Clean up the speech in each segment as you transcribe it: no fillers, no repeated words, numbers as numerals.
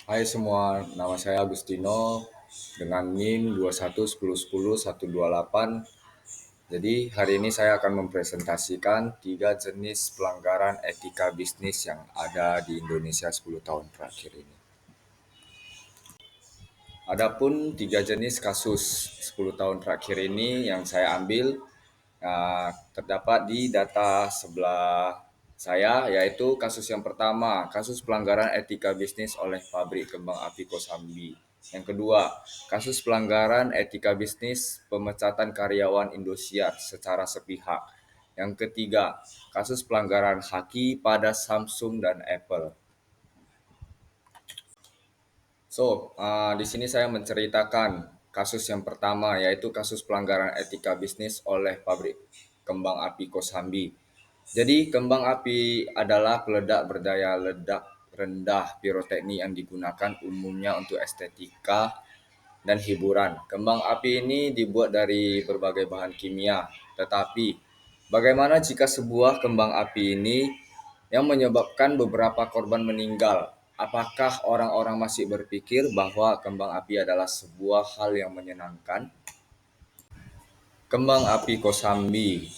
Hai semua, nama saya Agustino dengan NIM 211010-128. Jadi hari ini saya akan mempresentasikan 3 jenis pelanggaran etika bisnis yang ada di Indonesia 10 tahun terakhir ini. Adapun 3 jenis kasus 10 tahun terakhir ini yang saya ambil terdapat di data sebelah saya, yaitu kasus yang pertama, kasus pelanggaran etika bisnis oleh pabrik kembang api Kosambi. Yang kedua, kasus pelanggaran etika bisnis pemecatan karyawan Indosiar secara sepihak. Yang ketiga, kasus pelanggaran haki pada Samsung dan Apple. Di sini saya menceritakan kasus yang pertama, yaitu kasus pelanggaran etika bisnis oleh pabrik kembang api Kosambi. Jadi, kembang api adalah peledak berdaya ledak rendah piroteknik yang digunakan umumnya untuk estetika dan hiburan. Kembang api ini dibuat dari berbagai bahan kimia, tetapi bagaimana jika sebuah kembang api ini yang menyebabkan beberapa korban meninggal? Apakah orang-orang masih berpikir bahwa kembang api adalah sebuah hal yang menyenangkan? Kembang api Kosambi,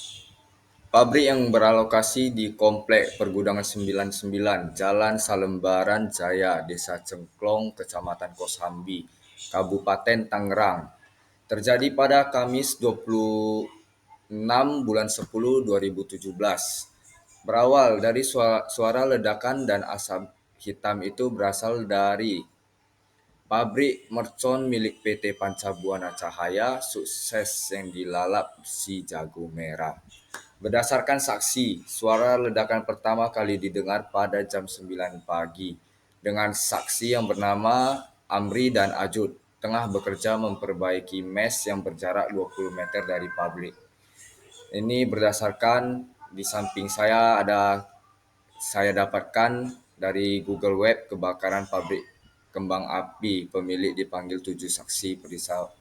pabrik yang beralokasi di Komplek Pergudangan 99, Jalan Salembaran Jaya, Desa Cengklong, Kecamatan Kosambi, Kabupaten Tangerang. Terjadi pada Kamis 26 bulan 10 2017. Berawal dari suara ledakan dan asap hitam itu berasal dari pabrik mercon milik PT Pancabuana Cahaya sukses yang dilalap si jago merah. Berdasarkan saksi, suara ledakan pertama kali didengar pada jam 9 pagi dengan saksi yang bernama Amri dan Ajud tengah bekerja memperbaiki mes yang berjarak 20 meter dari pabrik. Ini berdasarkan di samping saya dapatkan dari Google Web kebakaran pabrik kembang api. Pemilik dipanggil 7 saksi perisau.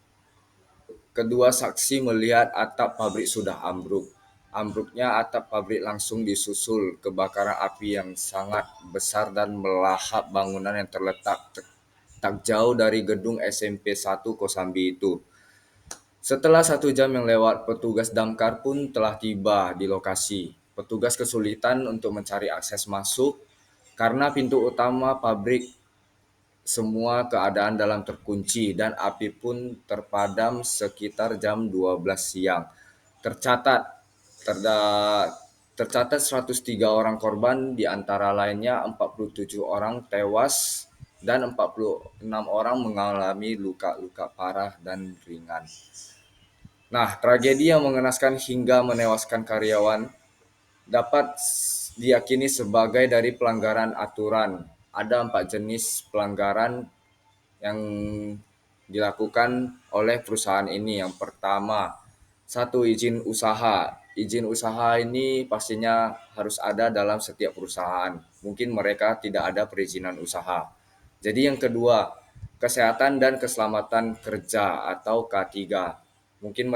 Kedua saksi melihat atap pabrik sudah ambruk. Ambruknya atap pabrik langsung disusul kebakaran api yang sangat besar dan melahap bangunan yang terletak tak jauh dari gedung SMP 1 Kosambi itu. Setelah 1 jam yang lewat, petugas damkar pun telah tiba di lokasi. Petugas kesulitan untuk mencari akses masuk karena pintu utama pabrik semua keadaan dalam terkunci dan api pun terpadam sekitar jam 12 siang. Tercatat tercatat 103 orang korban, di antara lainnya 47 orang tewas dan 46 orang mengalami luka-luka parah dan ringan. Nah, tragedi yang mengenaskan hingga menewaskan karyawan dapat diyakini sebagai dari pelanggaran aturan. Ada 4 jenis pelanggaran yang dilakukan oleh perusahaan ini. Yang pertama, satu, izin usaha. Izin usaha ini pastinya harus ada dalam setiap perusahaan. Mungkin mereka tidak ada perizinan usaha. Jadi yang kedua, kesehatan dan keselamatan kerja atau K3. Mungkin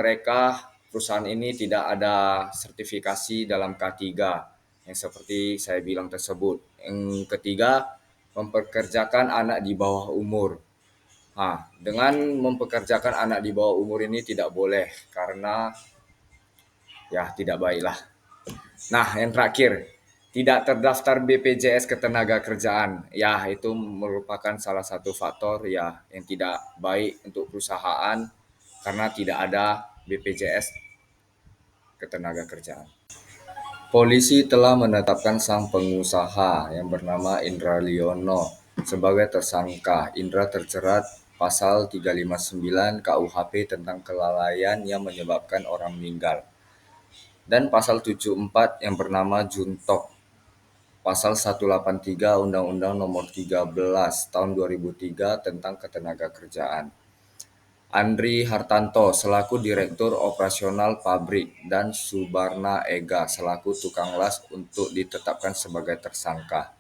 perusahaan ini tidak ada sertifikasi dalam K3 yang seperti saya bilang tersebut. Yang ketiga, mempekerjakan anak di bawah umur. Dengan mempekerjakan anak di bawah umur ini tidak boleh karena ya tidak baiklah. Nah, yang terakhir, tidak terdaftar BPJS Ketenagakerjaan. Ya, itu merupakan salah satu faktor ya yang tidak baik untuk perusahaan karena tidak ada BPJS Ketenagakerjaan. Polisi telah menetapkan sang pengusaha yang bernama Indra Liono sebagai tersangka. Indra terjerat pasal 359 KUHP tentang kelalaian yang menyebabkan orang meninggal dan pasal 74 yang bernama Juntok, pasal 183 Undang-Undang Nomor 13 Tahun 2003 tentang Ketenagakerjaan. Andri Hartanto selaku Direktur Operasional Pabrik dan Subarna Ega selaku tukang las untuk ditetapkan sebagai tersangka.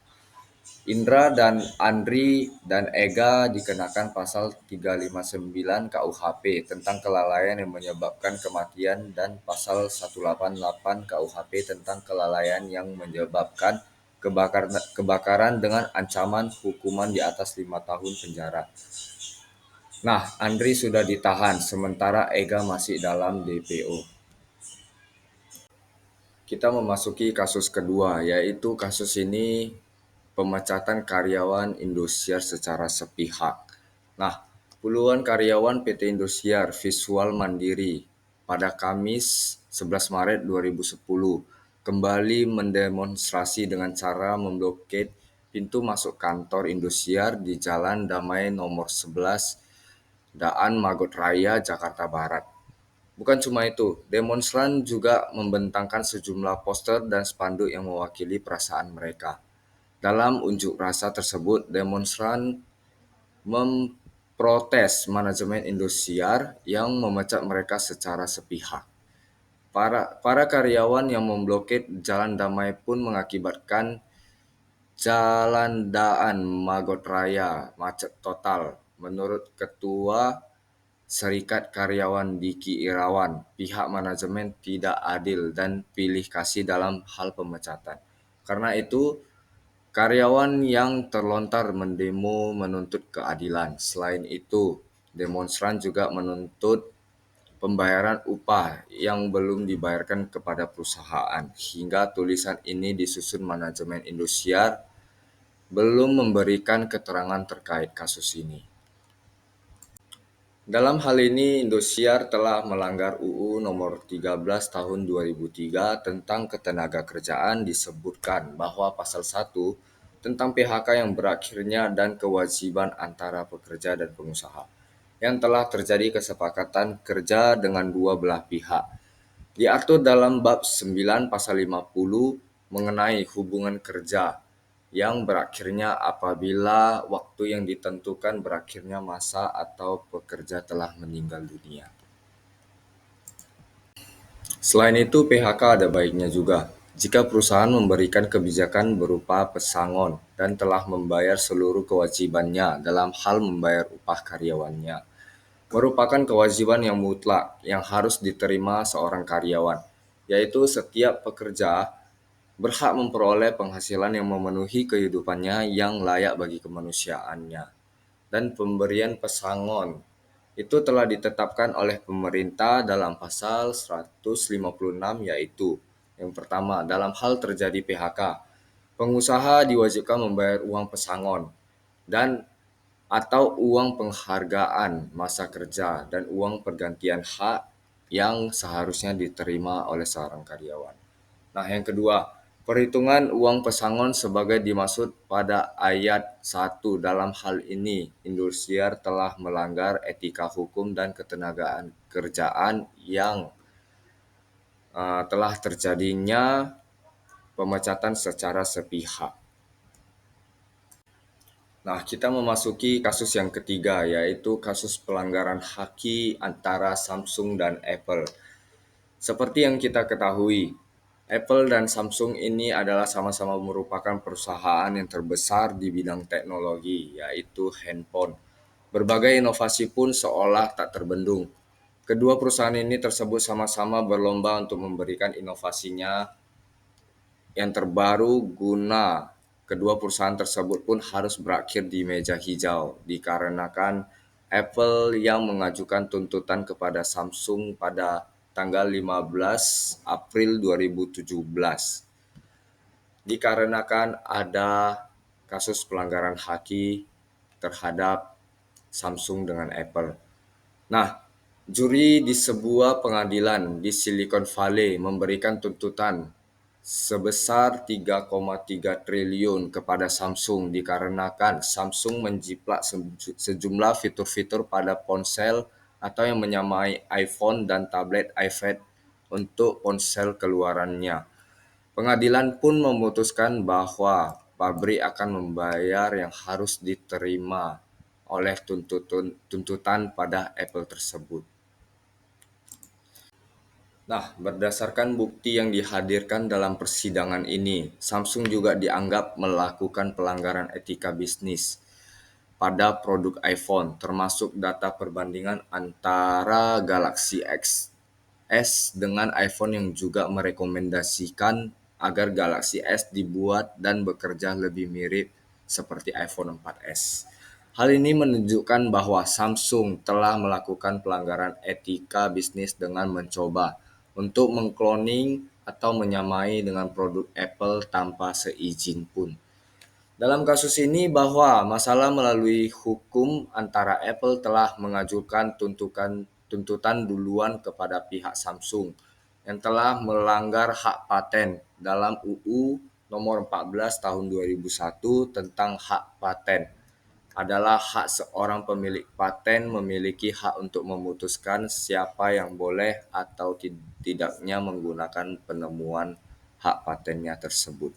Indra dan Andri dan Ega dikenakan pasal 359 KUHP tentang kelalaian yang menyebabkan kematian dan pasal 188 KUHP tentang kelalaian yang menyebabkan kebakaran dengan ancaman hukuman di atas 5 tahun penjara. Nah, Andri sudah ditahan, sementara Ega masih dalam DPO. Kita memasuki kasus kedua, yaitu kasus ini pemecatan karyawan Indosiar secara sepihak. Nah, puluhan karyawan PT Indosiar Visual Mandiri pada Kamis 11 Maret 2010 kembali mendemonstrasi dengan cara memblokade pintu masuk kantor Indosiar di Jalan Damai nomor 11 Daan Magot Raya, Jakarta Barat. Bukan cuma itu, demonstran juga membentangkan sejumlah poster dan spanduk yang mewakili perasaan mereka. Dalam unjuk rasa tersebut, demonstran memprotes manajemen Indosiar yang memecat mereka secara sepihak. Para karyawan yang memblokade Jalan Damai pun mengakibatkan Jalan Daan Magot Raya macet total. Menurut Ketua Serikat Karyawan Diki Irawan, pihak manajemen tidak adil dan pilih kasih dalam hal pemecatan. Karena itu, karyawan yang terlontar mendemo menuntut keadilan. Selain itu, demonstran juga menuntut pembayaran upah yang belum dibayarkan kepada perusahaan. Hingga tulisan ini disusun manajemen Indosiar belum memberikan keterangan terkait kasus ini. Dalam hal ini, Indosiar telah melanggar UU Nomor 13 Tahun 2003 tentang Ketenagakerjaan. Disebutkan bahwa Pasal 1 tentang PHK yang berakhirnya dan kewajiban antara pekerja dan pengusaha yang telah terjadi kesepakatan kerja dengan dua belah pihak. Diatur dalam bab 9 pasal 50 mengenai hubungan kerja yang berakhirnya apabila waktu yang ditentukan berakhirnya masa atau pekerja telah meninggal dunia. Selain itu, PHK ada baiknya juga jika perusahaan memberikan kebijakan berupa pesangon dan telah membayar seluruh kewajibannya dalam hal membayar upah karyawannya. Merupakan kewajiban yang mutlak yang harus diterima seorang karyawan, yaitu setiap pekerja berhak memperoleh penghasilan yang memenuhi kehidupannya yang layak bagi kemanusiaannya. Dan pemberian pesangon itu telah ditetapkan oleh pemerintah dalam pasal 156, yaitu yang pertama, dalam hal terjadi PHK, pengusaha diwajibkan membayar uang pesangon dan atau uang penghargaan masa kerja dan uang pergantian hak yang seharusnya diterima oleh seorang karyawan. Nah, yang kedua, perhitungan uang pesangon sebagai dimaksud pada ayat 1. Dalam hal ini, Indosiar telah melanggar etika hukum dan ketenagaan kerjaan yang telah terjadinya pemecatan secara sepihak. Nah, kita memasuki kasus yang ketiga, yaitu kasus pelanggaran haki antara Samsung dan Apple. Seperti yang kita ketahui, Apple dan Samsung ini adalah sama-sama merupakan perusahaan yang terbesar di bidang teknologi, yaitu handphone. Berbagai inovasi pun seolah tak terbendung. Kedua perusahaan ini tersebut sama-sama berlomba untuk memberikan inovasinya yang terbaru guna kedua perusahaan tersebut pun harus berakhir di meja hijau dikarenakan Apple yang mengajukan tuntutan kepada Samsung pada tanggal 15 April 2017 dikarenakan ada kasus pelanggaran haki terhadap Samsung dengan Apple. Nah, juri di sebuah pengadilan di Silicon Valley memberikan tuntutan sebesar 3,3 triliun kepada Samsung dikarenakan Samsung menjiplak sejumlah fitur-fitur pada ponsel atau yang menyamai iPhone dan tablet iPad untuk ponsel keluarannya. Pengadilan pun memutuskan bahwa pabrik akan membayar yang harus diterima oleh tuntutan pada Apple tersebut. Nah, berdasarkan bukti yang dihadirkan dalam persidangan ini, Samsung juga dianggap melakukan pelanggaran etika bisnis pada produk iPhone, termasuk data perbandingan antara Galaxy X S dengan iPhone yang juga merekomendasikan agar Galaxy S dibuat dan bekerja lebih mirip seperti iPhone 4S. Hal ini menunjukkan bahwa Samsung telah melakukan pelanggaran etika bisnis dengan mencoba untuk mengkloning atau menyamai dengan produk Apple tanpa seizin pun. Dalam kasus ini bahwa masalah melalui hukum antara Apple telah mengajukan tuntutan duluan kepada pihak Samsung yang telah melanggar hak paten dalam UU nomor 14 tahun 2001 tentang hak paten adalah hak seorang pemilik paten memiliki hak untuk memutuskan siapa yang boleh atau tidaknya menggunakan penemuan hak patennya tersebut.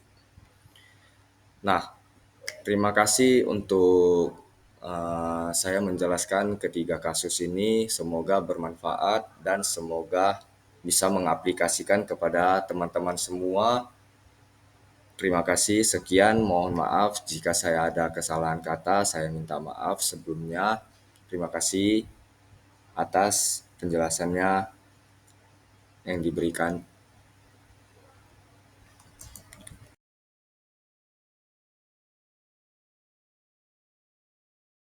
Nah, terima kasih untuk saya menjelaskan ketiga kasus ini. Semoga bermanfaat dan semoga bisa mengaplikasikan kepada teman-teman semua. Terima kasih. Sekian, mohon maaf jika saya ada kesalahan kata. Saya minta maaf sebelumnya. Terima kasih atas penjelasannya yang diberikan.